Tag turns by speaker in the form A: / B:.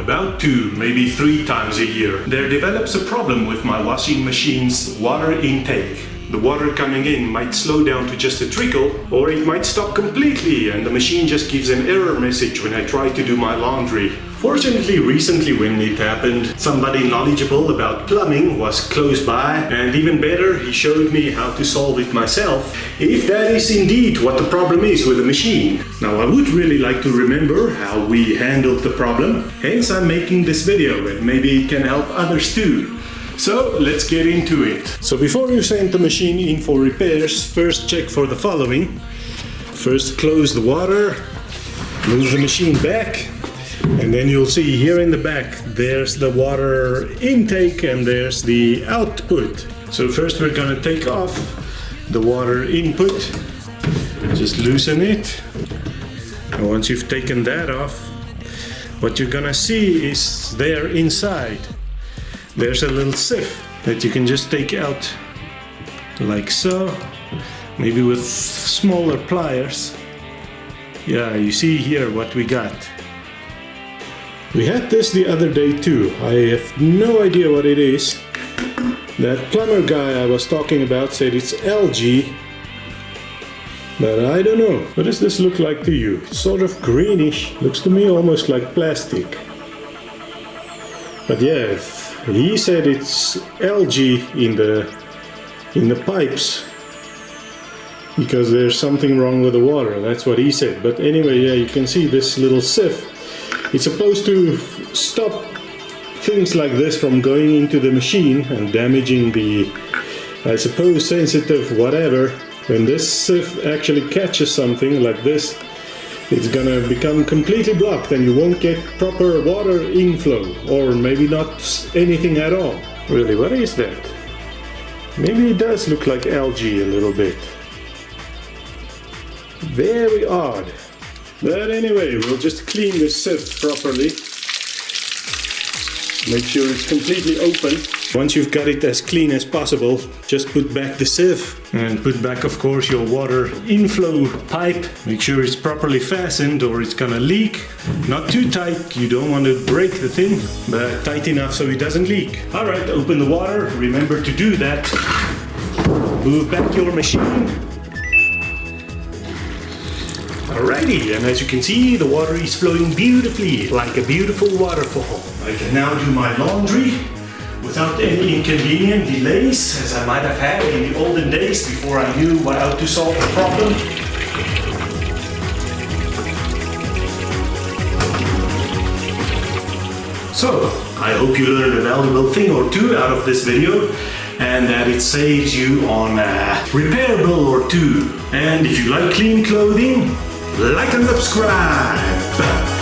A: about 2, maybe 3 times a year, there develops a problem with my washing machine's water intake. The water coming in might slow down to just a trickle, or it might stop completely and the machine just gives an error message when I try to do my laundry. Fortunately, recently when it happened, somebody knowledgeable about plumbing was close by, and even better, he showed me how to solve it myself, if that is indeed what the problem is with the machine. Now, I would really like to remember how we handled the problem, hence I'm making this video, and maybe it can help others too. So let's get into it. So before you send the machine in for repairs, first check for the following. First close the water, move the machine back, and then you'll see here in the back there's the water intake and there's the output. So first we're gonna take off the water input, just loosen it. And once you've taken that off, what you're gonna see is there inside there's a little sieve that you can just take out like so, maybe with smaller pliers. Yeah, you see here what we got. We had this the other day too. I have no idea what it is. That plumber guy I was talking about said it's algae, but I don't know. What does this look like to you? It's sort of greenish, looks to me almost like plastic. But yeah, he said it's algae in the pipes because there's something wrong with the water. That's what he said. But anyway, yeah, you can see this little sieve. It's supposed to stop things like this from going into the machine and damaging the, I suppose, sensitive whatever. When this sieve actually catches something like this, it's gonna become completely blocked and you won't get proper water inflow, or maybe not anything at all. Really, what is that? Maybe it does look like algae a little bit. Very odd. But anyway, we'll just clean this sieve properly. Make sure it's completely open. Once you've got it as clean as possible, just put back the sieve and put back, of course, your water inflow pipe. Make sure it's properly fastened or it's gonna leak. Not too tight, you don't want to break the thing, but tight enough so it doesn't leak. Alright, open the water. Remember to do that. Move back your machine. Alrighty, and as you can see, the water is flowing beautifully, like a beautiful waterfall. I can now do my laundry without any inconvenient delays, as I might have had in the olden days before I knew how to solve the problem. So, I hope you learned a valuable thing or two out of this video, and that it saves you on a repair bill or two. And if you like clean clothing, like and subscribe.